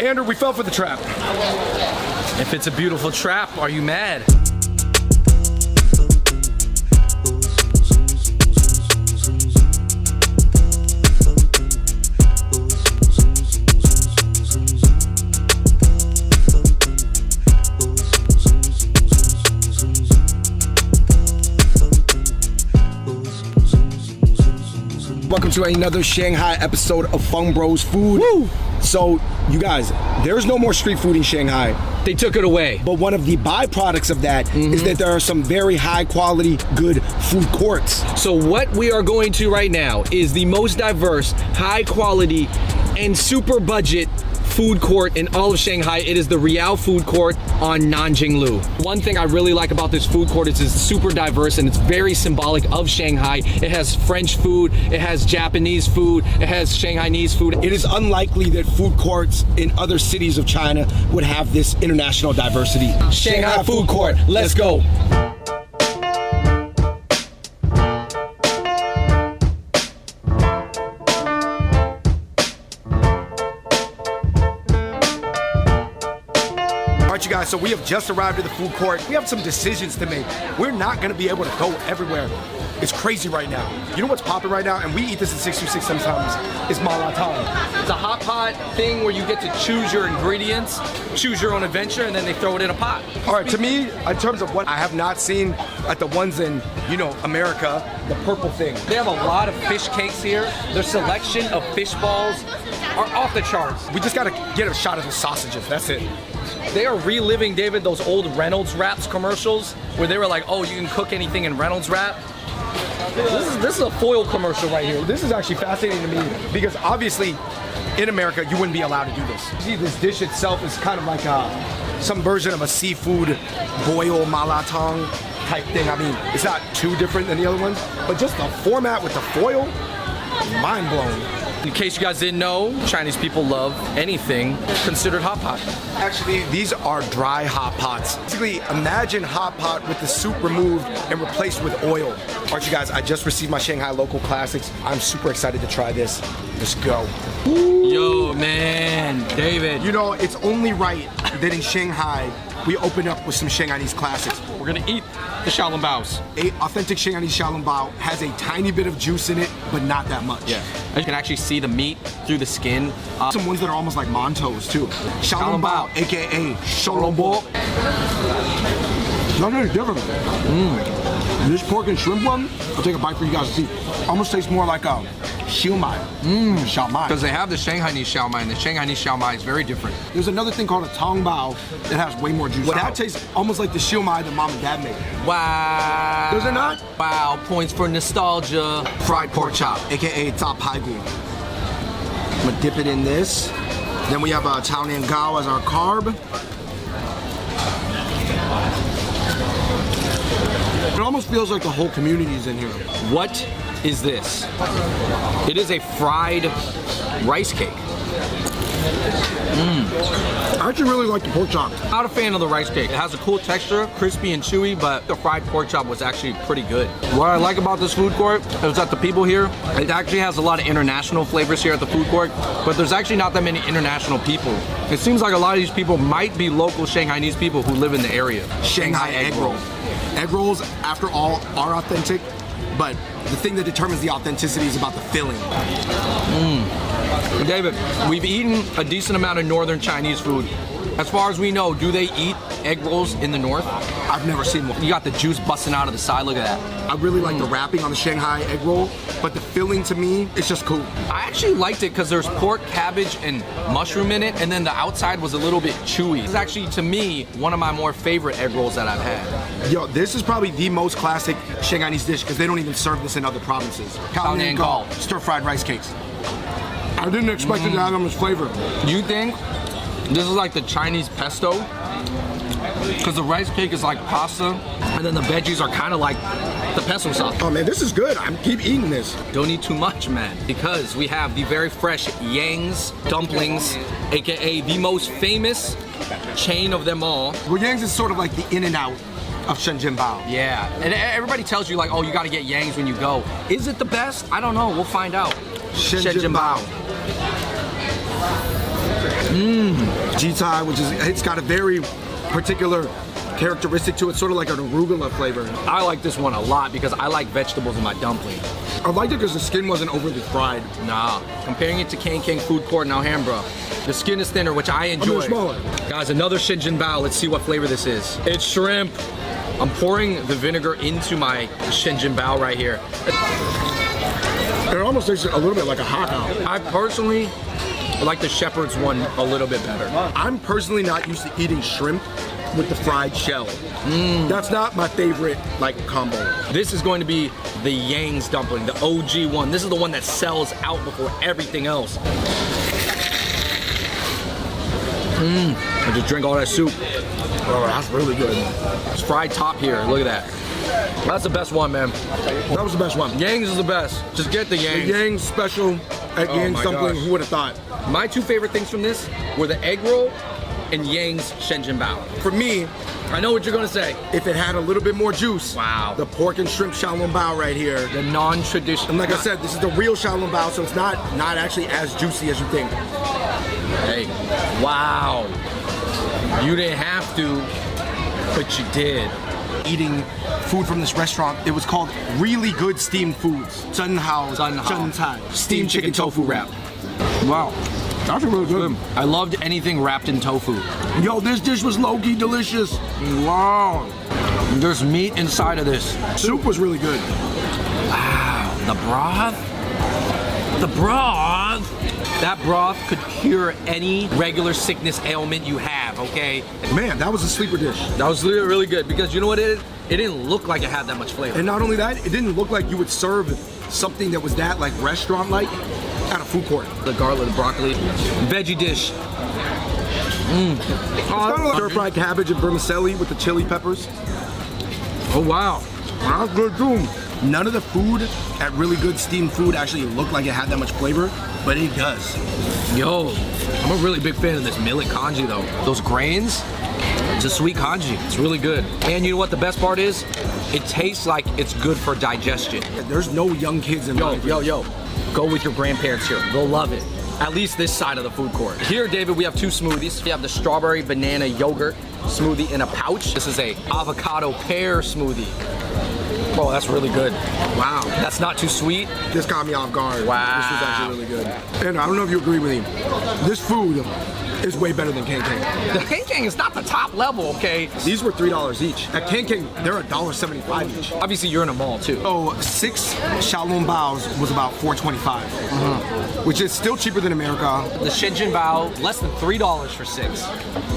Andrew, we fell for the trap. If it's a beautiful trap, are you mad? Welcome to another Shanghai episode of Fung Bros Food. Woo! So, you guys, there's no more street food in Shanghai. They took it away. But one of the byproducts of that is that there are some very high quality, good food courts. So what we are going to right now is the most diverse, high quality, and super budget food court in all of Shanghai. It is the Riao Food Court on Nanjing Lu. One thing I really like about this food court is it's super diverse and it's very symbolic of Shanghai. It has French food, it has Japanese food, it has Shanghainese food. It is unlikely that food courts in other cities of China would have this international diversity. Shanghai Food Court, let's go. Alright, you guys, so we have just arrived at the food court. We have some decisions to make. We're not gonna be able to go everywhere. It's crazy right now. You know what's popping right now? And we eat this at 626 sometimes, is malatang. It's a hot pot thing where you get to choose your ingredients, choose your own adventure, and then they throw it in a pot. Alright, to me, in terms of what I have not seen at the ones in, you know, America, the purple thing. They have a lot of fish cakes here. Their selection of fish balls are off the charts. We just gotta get a shot of the sausages, that's it. They are reliving, David, those old Reynolds Wraps commercials where they were like, oh, you can cook anything in Reynolds Wrap. This is a foil commercial right here. This is actually fascinating to me because obviously in America you wouldn't be allowed to do this. See, this dish itself is kind of like some version of a seafood boil malatang type thing. I mean, it's not too different than the other ones, but just the format with the foil, mind blown. In case you guys didn't know, Chinese people love anything considered hot pot. Actually, these are dry hot pots. Basically, imagine hot pot with the soup removed and replaced with oil. Alright, you guys, I just received my Shanghai local classics. I'm super excited to try this. Let's go. Yo, man, David. You know, it's only right that in Shanghai, we open up with some Shanghainese classics. We're gonna eat the xiaolongbao. A authentic Shanghainese xiaolongbao has a tiny bit of juice in it, but not that much. Yeah. You can actually see the meat through the skin. Some ones that are almost like mantos too. Xiaolongbao, aka xiaolongbao. Nothing different. This pork and shrimp one, I'll take a bite for you guys to see. Almost tastes more like a xiaomai. Xiaomai. Because they have the Shanghainese xiaomai, and the Shanghainese xiaomai is very different. There's another thing called a tongbao that has way more juice. Wow. That tastes almost like the xiaomai that mom and dad made. Wow. Does it not? Wow, points for nostalgia. Fried pork chop, aka ta pai gu. I'm gonna dip it in this. Then we have Tao Nian Gao as our carb. It almost feels like the whole community is in here. What is this? It is a fried rice cake. I actually really like the pork chop. Not a fan of the rice cake. It has a cool texture, crispy and chewy, but the fried pork chop was actually pretty good. What I like about this food court is that the people here, it actually has a lot of international flavors here at the food court, but there's actually not that many international people. It seems like a lot of these people might be local Shanghainese people who live in the area. Shanghai egg rolls. Egg rolls, after all, are authentic, but the thing that determines the authenticity is about the filling. David, we've eaten a decent amount of northern Chinese food. As far as we know, do they eat egg rolls in the north? I've never seen one. You got the juice busting out of the side, look at that. I really like the wrapping on the Shanghai egg roll, but the filling to me, it's just cool. I actually liked it because there's pork, cabbage, and mushroom in it, and then the outside was a little bit chewy. This is actually, to me, one of my more favorite egg rolls that I've had. Yo, this is probably the most classic Shanghainese dish because they don't even serve this in other provinces. Tao Nian Gao. Stir-fried rice cakes. I didn't expect it to have that much flavor. You think this is like the Chinese pesto? Because the rice cake is like pasta, and then the veggies are kind of like the pesto sauce. Oh man, this is good. I keep eating this. Don't eat too much, man, because we have the very fresh Yang's dumplings, aka the most famous chain of them all. Well, Yang's is sort of like the In-N-Out of Shenzhen Bao. Yeah, and everybody tells you like, oh, you got to get Yang's when you go. Is it the best? I don't know. We'll find out. Shenzhen Bao. Jitai, which is, it's got a very particular characteristic to it, sort of like an arugula flavor. I like this one a lot because I like vegetables in my dumpling. I liked it because the skin wasn't overly fried. Nah, comparing it to King Food Court in Alhambra, the skin is thinner, which I enjoy. Smaller. Guys, another Shinjin Bao. Let's see what flavor this is. It's shrimp. I'm pouring the vinegar into my Shinjin Bao right here. It almost tastes a little bit like a hot dog. I personally like the shepherd's one a little bit better. I'm personally not used to eating shrimp with the fried shell. That's not my favorite like combo. This is going to be the Yang's dumpling, the OG one. This is the one that sells out before everything else. I just drink all that soup. Oh, that's really good. It's fried top here. Look at that. That's the best one, man. That was the best one. Yang's is the best. Just get the Yang's. The Yang's special at Yang's dumpling. Who would have thought? My two favorite things from this were the egg roll and Yang's Shinjin Bao. For me, I know what you're gonna say. if it had a little bit more juice, Wow. the pork and shrimp xiaolong bao right here. The non-traditional. And like I said, this is the real xiaolong bao, so it's not actually as juicy as you think. Hey, wow. You didn't have to, but you did. Eating food from this restaurant, it was called Really Good Steamed Foods. Zhenhao. Steamed chicken tofu wrap. Wow. That's really good. I loved anything wrapped in tofu. Yo, this dish was low-key delicious. Wow. There's meat inside of this. Soup was really good. Wow. The broth? The broth? That broth could cure any regular sickness ailment you have, okay? Man, that was a sleeper dish. That was really, really good because you know what it is? It didn't look like it had that much flavor. And not only that, it didn't look like you would serve something that was that like restaurant-like at a food court. The garlic, the broccoli, veggie dish. It's kind of like stir-fried cabbage and vermicelli with the chili peppers. Oh, wow. That's good too. None of the food at Really Good Steamed Food actually looked like it had that much flavor, but it does. Yo, I'm a really big fan of this millet congee though. Those grains, it's a sweet congee. It's really good. And you know what the best part is? It tastes like it's good for digestion. There's no young kids in line. Yo. Go with your grandparents here. They'll love it. At least this side of the food court. Here, David, we have two smoothies. We have the strawberry banana yogurt smoothie in a pouch. This is a avocado pear smoothie. Oh, that's really good. Wow. That's not too sweet. This caught me off guard. Wow. This was actually really good. And I don't know if you agree with me. This food is way better than King. The King is not the top level, okay? These were $3 each. At King, they're $1.75 each. Obviously, you're in a mall too. So 6 xiaolong baos was about $4.25, which is still cheaper than America. The Shinjin Bao, less than $3 for 6.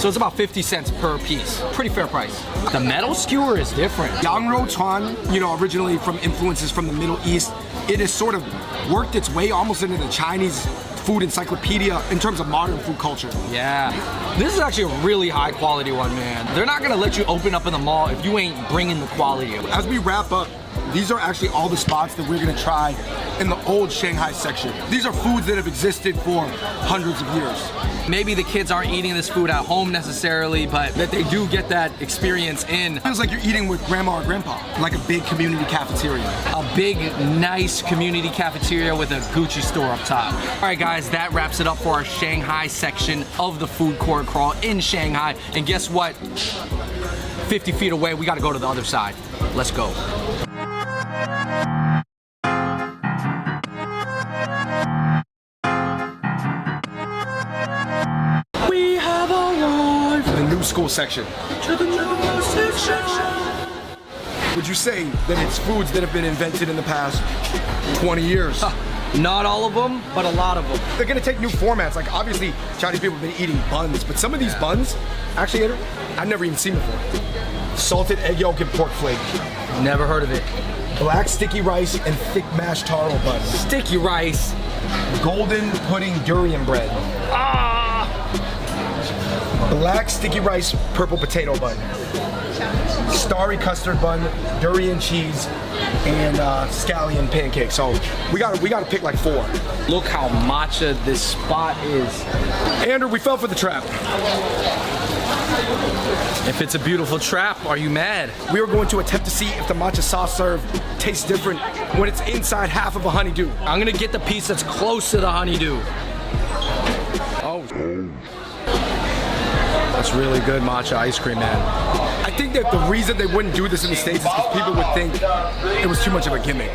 So it's about 50 cents per piece. Pretty fair price. The metal skewer is different. Yang Rou Chuan, originally from influences from the Middle East, it has sort of worked its way almost into the Chinese food encyclopedia in terms of modern food culture. Yeah. This is actually a really high quality one, man. They're not gonna let you open up in the mall if you ain't bringing the quality of it. As we wrap up, these are actually all the spots that we're gonna try in the old Shanghai section. These are foods that have existed for hundreds of years. Maybe the kids aren't eating this food at home necessarily, but that they do get that experience in. It feels like you're eating with grandma or grandpa, like a big community cafeteria. A big, nice community cafeteria with a Gucci store up top. All right, guys, that wraps it up for our Shanghai section of the food court crawl in Shanghai. And guess what? 50 feet away, we gotta go to the other side. Let's go. We have arrived The new school section. to the new section. Would you say that it's foods that have been invented in the past 20 years? Not all of them, but a lot of them. They're gonna take new formats. Like obviously, Chinese people have been eating buns, but some of these buns, actually, Andrew, I've never even seen before. Salted egg yolk and pork flake, Never heard of it. black sticky rice and thick mashed taro buns, Sticky rice. golden pudding durian bread, black sticky rice purple potato bun, starry custard bun, durian cheese, and scallion pancake. So we gotta pick like 4. Look how matcha this spot is. Andrew, we fell for the trap. If it's a beautiful trap, are you mad? We are going to attempt to see if the matcha soft serve tastes different when it's inside half of a honeydew. I'm gonna get the piece that's close to the honeydew. Oh. That's really good matcha ice cream, man. I think that the reason they wouldn't do this in the States is because people would think it was too much of a gimmick.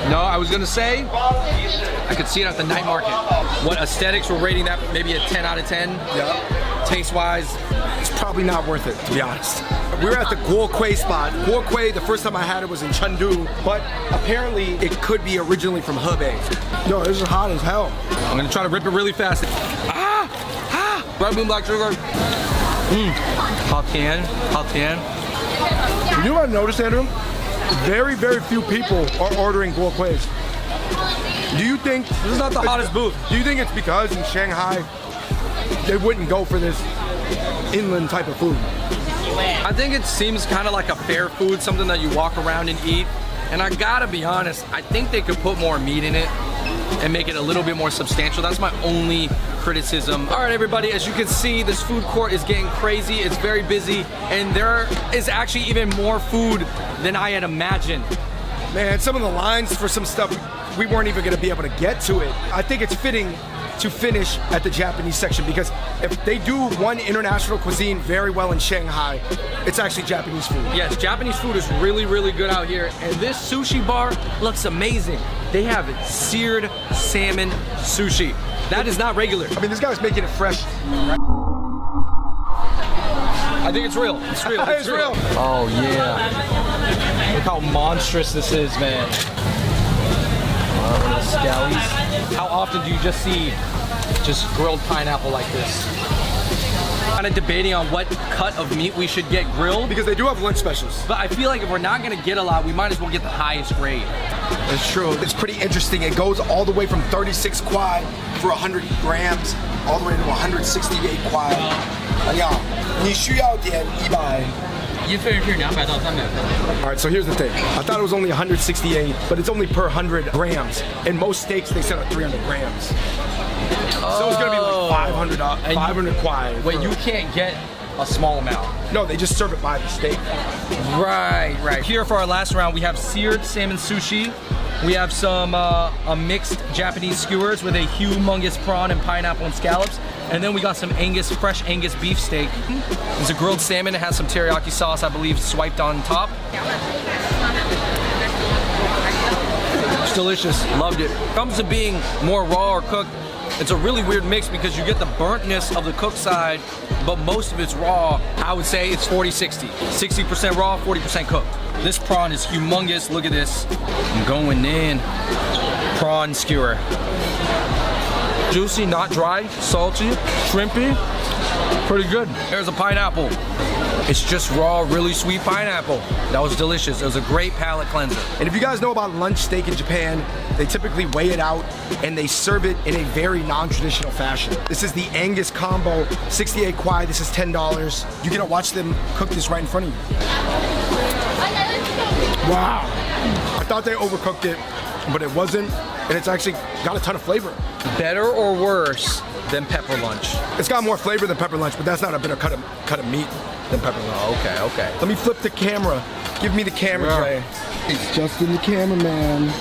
No, I was gonna say, I could see it at the night market. What aesthetics we're rating that? Maybe a 10 out of 10? Yeah. Taste-wise, It's probably not worth it, to be honest. We were at the guo kui spot. Guo kui, the first time I had it was in Chengdu, but apparently it could be originally from Hebei. Yo, this is hot as hell. I'm gonna try to rip it really fast. Red bean black sugar. Hot tan, hot tan. You know what I noticed, Andrew? Very, very few people are ordering guo kuis. Do you think This is not the hottest booth. Do you think it's because in Shanghai they wouldn't go for this inland type of food? I think it seems kind of like a fair food, something that you walk around and eat. And I gotta be honest, I think they could put more meat in it and make it a little bit more substantial. That's my only criticism. All right, everybody, as you can see, this food court is getting crazy. It's very busy, and there is actually even more food than I had imagined. Man, some of the lines for some stuff, we weren't even gonna be able to get to it. I think it's fitting to finish at the Japanese section because if they do one international cuisine very well in Shanghai, it's actually Japanese food. Yes, Japanese food is really, really good out here. And this sushi bar looks amazing. They have seared salmon sushi. That is not regular. I mean, this guy's making it fresh. I think it's real. It's real. It's real. Oh, yeah. Look how monstrous this is, man. One of the scallies. How often do you just see just grilled pineapple like this? Kind of debating on what cut of meat we should get grilled. Because they do have lunch specials. But I feel like if we're not gonna get a lot, we might as well get the highest grade. It's true. It's pretty interesting. It goes all the way from 36 kwai for 100 grams, all the way to 168 kwai. 你需要点100. 一份是200到300份。 All right, so here's the thing. I thought it was only 168, but it's only per 100 grams. In most steaks, they sell at 300 grams. So it's gonna be like 500, 500 kwai. Wait, you can't get a small amount. No, they just serve it by the steak. Right, right. Here for our last round, we have seared salmon sushi. We have some a mixed Japanese skewers with a humongous prawn and pineapple and scallops. And then we got some Angus, fresh Angus beef steak. It's a grilled salmon. It has some teriyaki sauce, I believe, swiped on top. It's delicious. Loved it. Comes to being more raw or cooked, it's a really weird mix because you get the burntness of the cooked side, but most of it's raw. I would say it's 40-60. 60% raw, 40% cooked. This prawn is humongous. Look at this. I'm going in. Prawn skewer. Juicy, not dry, salty, shrimpy. Pretty good. There's a pineapple. It's just raw, really sweet pineapple. That was delicious. It was a great palate cleanser. And if you guys know about lunch steak in Japan, they typically weigh it out and they serve it in a very non-traditional fashion. This is the Angus combo, 68 kwai. This is $10. You get to watch them cook this right in front of you. Wow. I thought they overcooked it, but it wasn't. And it's actually got a ton of flavor. Better or worse than pepper lunch? It's got more flavor than pepper lunch, but that's not a better cut of meat than pepper lunch. Oh, okay, okay. Let me flip the camera. Give me the camera, Yeah. Trey. It's Justin the cameraman.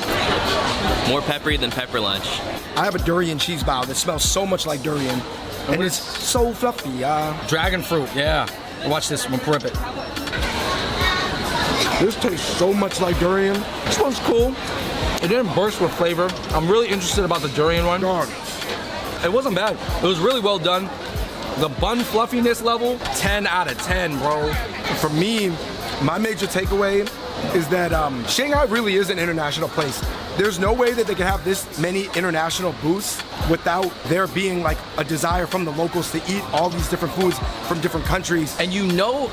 More peppery than pepper lunch. I have a durian cheese bao that smells so much like durian. And it's so fluffy. Dragon fruit, yeah. Watch this, I'm gonna rip it. This tastes so much like durian. This one's cool. It didn't burst with flavor. I'm really interested about the durian one. Dog. It wasn't bad. It was really well done. The bun fluffiness level, 10 out of 10, bro. For me, my major takeaway is that Shanghai really is an international place. There's no way that they can have this many international booths without there being like a desire from the locals to eat all these different foods from different countries. And you know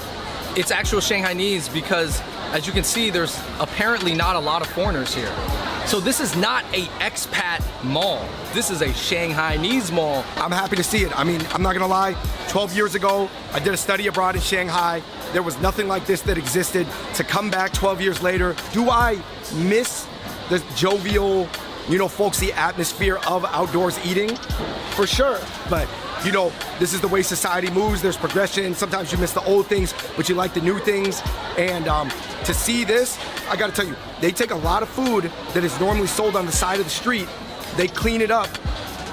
it's actual Shanghainese because, as you can see, there's apparently not a lot of foreigners here. So this is not a expat mall. This is a Shanghainese mall. I'm happy to see it. I mean, I'm not gonna lie, 12 years ago, I did a study abroad in Shanghai. There was nothing like this that existed. To come back 12 years later, do I miss the jovial, folksy atmosphere of outdoors eating? For sure, but this is the way society moves. There's progression. Sometimes you miss the old things, but you like the new things. And to see this, I gotta tell you, they take a lot of food that is normally sold on the side of the street, they clean it up,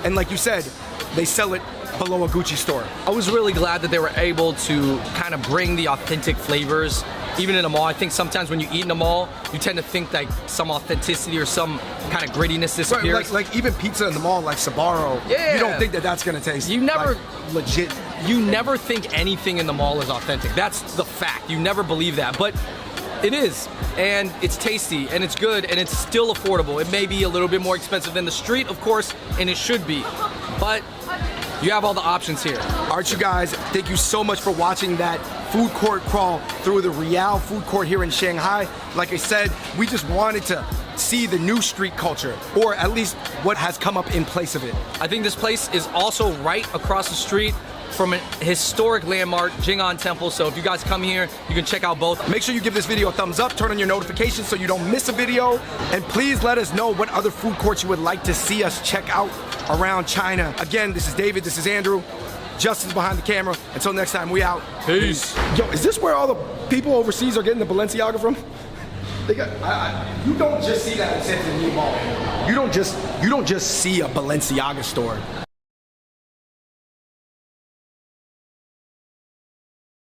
and like you said, they sell it below a Gucci store. I was really glad that they were able to kind of bring the authentic flavors, even in a mall. I think sometimes when you eat in a mall, you tend to think like some authenticity or some kind of grittiness disappears. Right, like even pizza in the mall, like Sbarro, Yeah. you don't think that that's gonna taste You never- like, legit. You never think anything in the mall is authentic. That's the fact. You never believe that, but it is, and it's tasty, and it's good, and it's still affordable. It may be a little bit more expensive than the street, of course, and it should be, but you have all the options here. All right, you guys, thank you so much for watching that food court crawl through the Rial food court here in Shanghai. Like I said, we just wanted to see the new street culture, or at least what has come up in place of it. I think this place is also right across the street from a historic landmark, Jing'an Temple, so if you guys come here, you can check out both. Make sure you give this video a thumbs up, turn on your notifications so you don't miss a video, and please let us know what other food courts you would like to see us check out around China. Again, this is David, this is Andrew, Justin's behind the camera. Until next time, we out. Peace. Yo, is this where all the people overseas are getting the Balenciaga from? They got, you don't just see that in San Diego Mall. You don't just see a Balenciaga store.